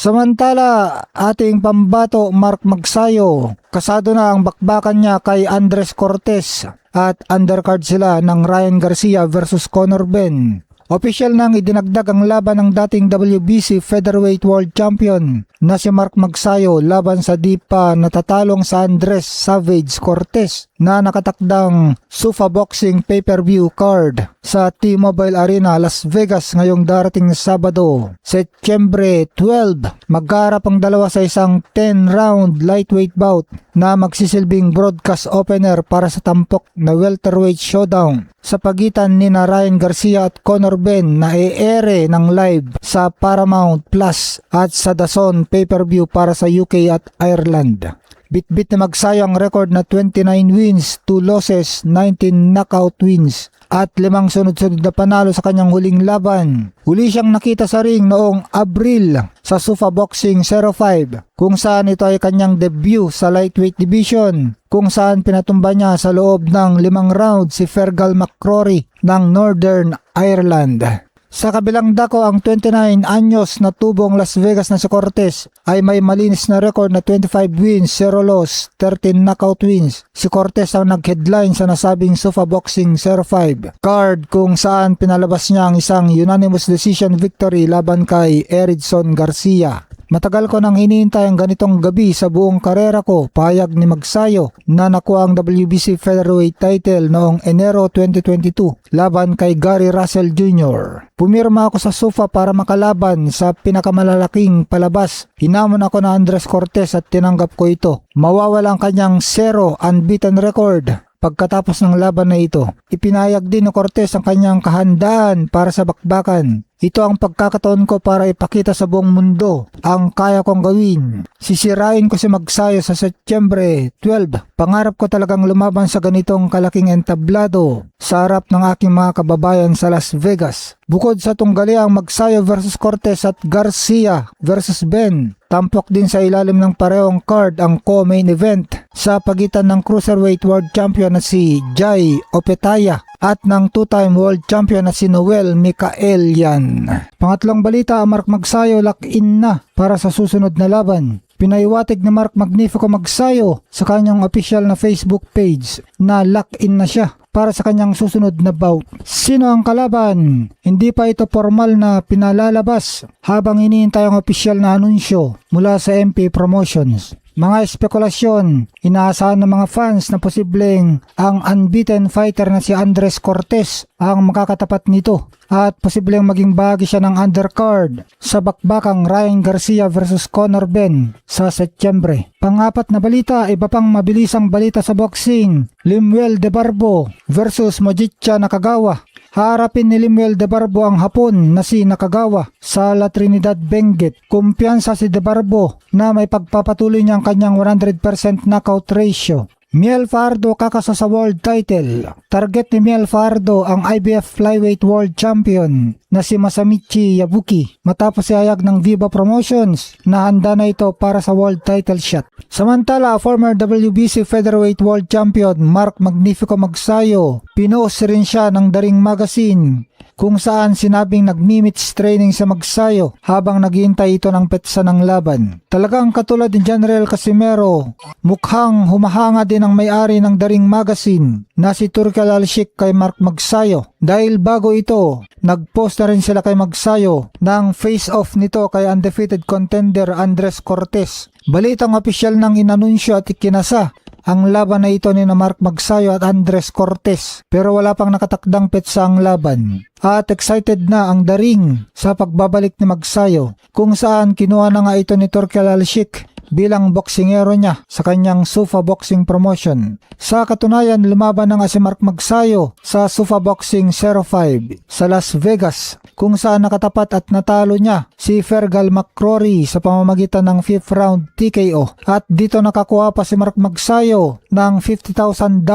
Samantala, ating pambato Mark Magsayo, kasado na ang bakbakan niya kay Andres Cortez at undercard sila ng Ryan Garcia versus Conor Benn. Official nang idinagdag ang laban ng dating WBC Featherweight World Champion na si Mark Magsayo laban sa di pa natatalong sa Andres Savage Cortez na nakatakdang SUFA Boxing pay-per-view card sa T-Mobile Arena, Las Vegas ngayong darating Sabado, Setyembre 12. Magkaharap ang dalawa sa isang 10-round lightweight bout na magsisilbing broadcast opener para sa tampok na welterweight showdown sa pagitan ni Ryan Garcia at Conor Benn na e-ere ng live sa Paramount Plus at sa DAZN pay-per-view para sa UK at Ireland. Bit-bit na Magsayo ang record na 29 wins, 2 losses, 19 knockout wins at 5 sunod-sunod na panalo sa kanyang huling laban. Huli siyang nakita sa ring noong Abril sa SUFA Boxing 05 kung saan ito ay kanyang debut sa lightweight division kung saan pinatumba niya sa loob ng 5 round si Fergal McCrory ng Northern Ireland. Sa kabilang dako, ang 29 anyos na tubong Las Vegas na si Cortez ay may malinis na record na 25 wins, 0 loss, 13 knockout wins. Si Cortez ang nag-headline sa nasabing SUFA Boxing 05 card kung saan pinalabas niya ang isang unanimous decision victory laban kay Eridson Garcia. Matagal ko nang hinihintay ang ganitong gabi sa buong karera ko, payag ni Magsayo na nakuha ang WBC Featherweight title noong Enero 2022 laban kay Gary Russell Jr. Pumirma ako sa SUFA para makalaban sa pinakamalalaking palabas. Hinamon ako na Andres Cortez at tinanggap ko ito. Mawawala ang kanyang 0 unbeaten record. Pagkatapos ng laban na ito, ipinayag din ni Cortez ang kanyang kahandaan para sa bakbakan. Ito ang pagkakataon ko para ipakita sa buong mundo ang kaya kong gawin. Sisirain ko si Magsayo sa Setyembre 12. Pangarap ko talagang lumaban sa ganitong kalaking entablado sa harap ng aking mga kababayan sa Las Vegas. Bukod sa tunggaliang Magsayo versus Cortez at Garcia versus Benn, tampok din sa ilalim ng parehong card ang co-main event sa pagitan ng Cruiserweight World Champion na si Jai Opetaia at ng two-time world champion na si Noel Mikaelian. Pangatlong balita, Mark Magsayo lock-in na para sa susunod na laban. Pinaiwatig ni Mark Magnifico Magsayo sa kanyang official na Facebook page na lock-in na siya para sa kanyang susunod na bout. Sino ang kalaban? Hindi pa ito formal na pinalalabas habang iniintay ang official na anunsyo mula sa MP Promotions. Mga espekulasyon, inaasahan ng mga fans na posibleng ang unbeaten fighter na si Andres Cortez ang makakatapat nito at posibleng maging bahagi siya ng undercard sa bakbakang Ryan Garcia versus Conor Benn sa Setyembre. Pang-apat na balita, iba pang mabilisang balita sa boxing, Lemuel De Barbo versus Mojica Nakagawa. Harapin ni Lemuel De Barbo ang Hapon na si Nakagawa sa La Trinidad Benguet. Kumpiyansa si De Barbo na may pagpapatuloy niyang kanyang 100% knockout ratio. Miel Fajardo kakasa sa world title. Target ni Miel Fajardo ang IBF Flyweight World Champion na si Masamichi Yabuki matapos ihayag ng Viva Promotions na handa na ito para sa world title shot. Samantala, former WBC Featherweight World Champion Mark Magnifico Magsayo, pinost rin siya ng The Ring Magazine kung saan sinabing nagmi-meets training sa Magsayo habang naghihintay ito ng petsa ng laban. Talagang katulad ni General Casimero, mukhang humahanga din ang may-ari ng The Ring Magazine na si Turkel Alshik kay Mark Magsayo dahil bago ito, nagpost na rin sila kay Magsayo ng face-off nito kay undefeated contender Andres Cortez. Balitang opisyal ng inanunsyo at ikinasa ang laban na ito ni Mark Magsayo at Andres Cortez pero wala pang nakatakdang petsa ang laban. At excited na ang The Ring sa pagbabalik ni Magsayo kung saan kinuha na nga ito ni Turkel Alshik bilang boksingero niya sa kanyang SUFA Boxing promotion. Sa katunayan, lumaban na nga si Mark Magsayo sa SUFA Boxing 05 sa Las Vegas kung saan nakatapat at natalo niya si Fergal McCrory sa pamamagitan ng 5th round TKO. At dito nakakuha pa si Mark Magsayo ng $50,000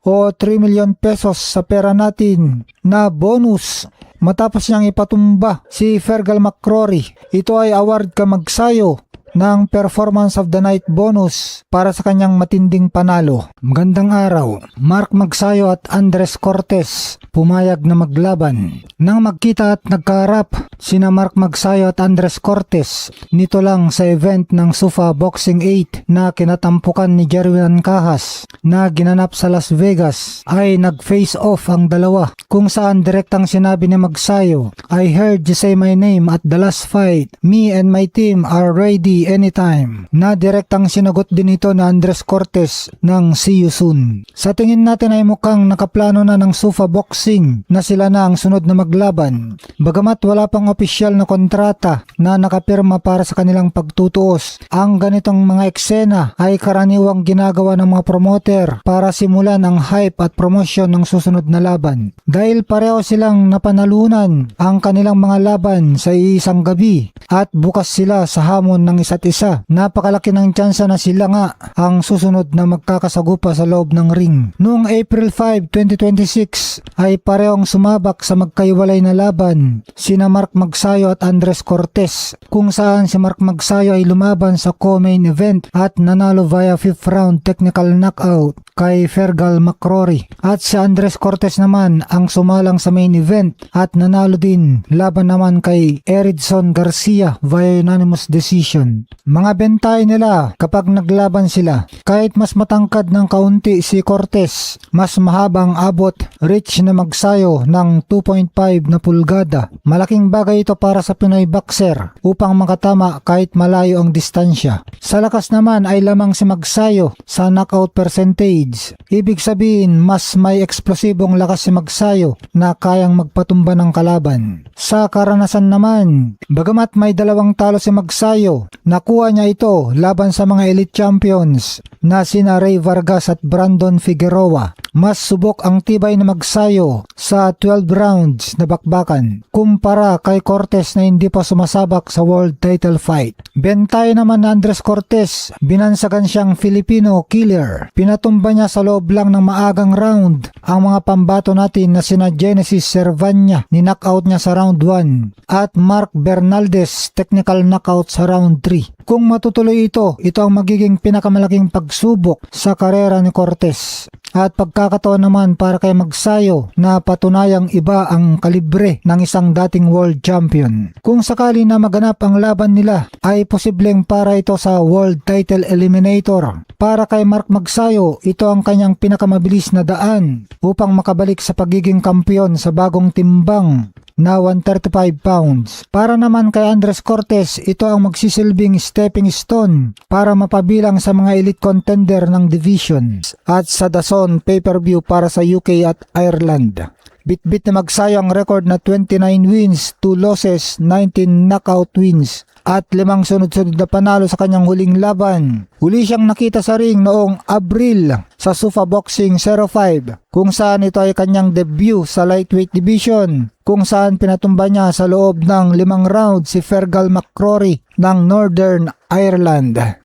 o 3 million pesos sa pera natin na bonus matapos niyang ipatumba si Fergal McCrory. Ito ay award kay Magsayo ng Performance of the Night bonus para sa kanyang matinding panalo. Magandang araw, Mark Magsayo at Andres Cortes pumayag na maglaban. Nang magkita at nagkaharap sina Mark Magsayo at Andres Cortes nito lang sa event ng SUFA Boxing 8 na kinatampukan ni Jerwin Cajas na ginanap sa Las Vegas, ay nag-face off ang dalawa kung saan direktang sinabi ni Magsayo, "I heard you say my name at the last fight. Me and my team are ready anytime." Na direktang sinagot din ito na Andres Cortes ng "see you soon." Sa tingin natin ay mukhang nakaplano na ng SUFA Boxing na sila na ang sunod na maglaban. Bagamat wala pang opisyal na kontrata na nakapirma para sa kanilang pagtutuos, ang ganitong mga eksena ay karaniwang ginagawa ng mga promoter para simulan ang hype at promosyon ng susunod na laban. Dahil pareho silang napanalunan ang kanilang mga laban sa isang gabi at bukas sila sa hamon ng isa't isa, napakalaki ng tsansa na sila nga ang susunod na magkakasagupa sa loob ng ring. Noong April 5, 2026 ay parehong sumabak sa magkaiwalay na laban sina Mark Magsayo at Andres Cortes, kung saan si Mark Magsayo ay lumaban sa co-main event at nanalo via 5th round technical knockout kay Fergal McCrory, at si Andres Cortes naman ang sumalang sa main event at nanalo din laban naman kay Eridson Garcia via unanimous decision. Mga bentay nila kapag naglaban sila, kahit mas matangkad ng kaunti si Cortes, mas mahabang abot reach na Magsayo ng 2.5 na pulgada. Malaking bagay ito para sa Pinoy boxer upang makatama kahit malayo ang distansya. Sa lakas naman ay lamang si Magsayo sa knockout percentage. Ibig sabihin mas may eksplosibong lakas si Magsayo na kayang magpatumba ng kalaban. Sa karanasan naman, bagamat may 2 talo si Magsayo, nakuha niya ito laban sa mga elite champions na sina Ray Vargas at Brandon Figueroa. Mas subok ang tibay ni Magsayo sa 12 rounds na bakbakan kumpara kay Cortes na hindi pa sumasabak sa world title fight. Bentay naman na Andres Cortes, binansagan siyang Filipino killer. Pinatumba niya sa loob lang ng maagang round ang mga pambato natin na sina Genesis Servania, ni-knockout niya sa round 1, at Mark Bernaldez technical knockout sa round 3. Kung matutuloy ito ang magiging pinakamalaking pagsubok sa karera ni Cortes. At pagkakataon naman para kay Magsayo na patunayang iba ang kalibre ng isang dating world champion. Kung sakali na maganap ang laban nila, ay posibleng para ito sa world title eliminator. Para kay Mark Magsayo, ito ang kanyang pinakamabilis na daan upang makabalik sa pagiging kampiyon sa bagong timbang na 135 pounds. Para naman kay Andres Cortes, ito ang magsisilbing stepping stone para mapabilang sa mga elite contender ng divisions at sa DAZN pay-per-view para sa UK at Ireland. Bitbit na Magsayo ang record na 29 wins, 2 losses, 19 knockout wins at 5 sunod-sunod na panalo sa kanyang huling laban. Huli siyang nakita sa ring noong Abril sa SUFA Boxing 05, kung saan ito ay kanyang debut sa lightweight division, kung saan pinatumba niya sa loob ng 5 rounds si Fergal McCrory ng Northern Ireland.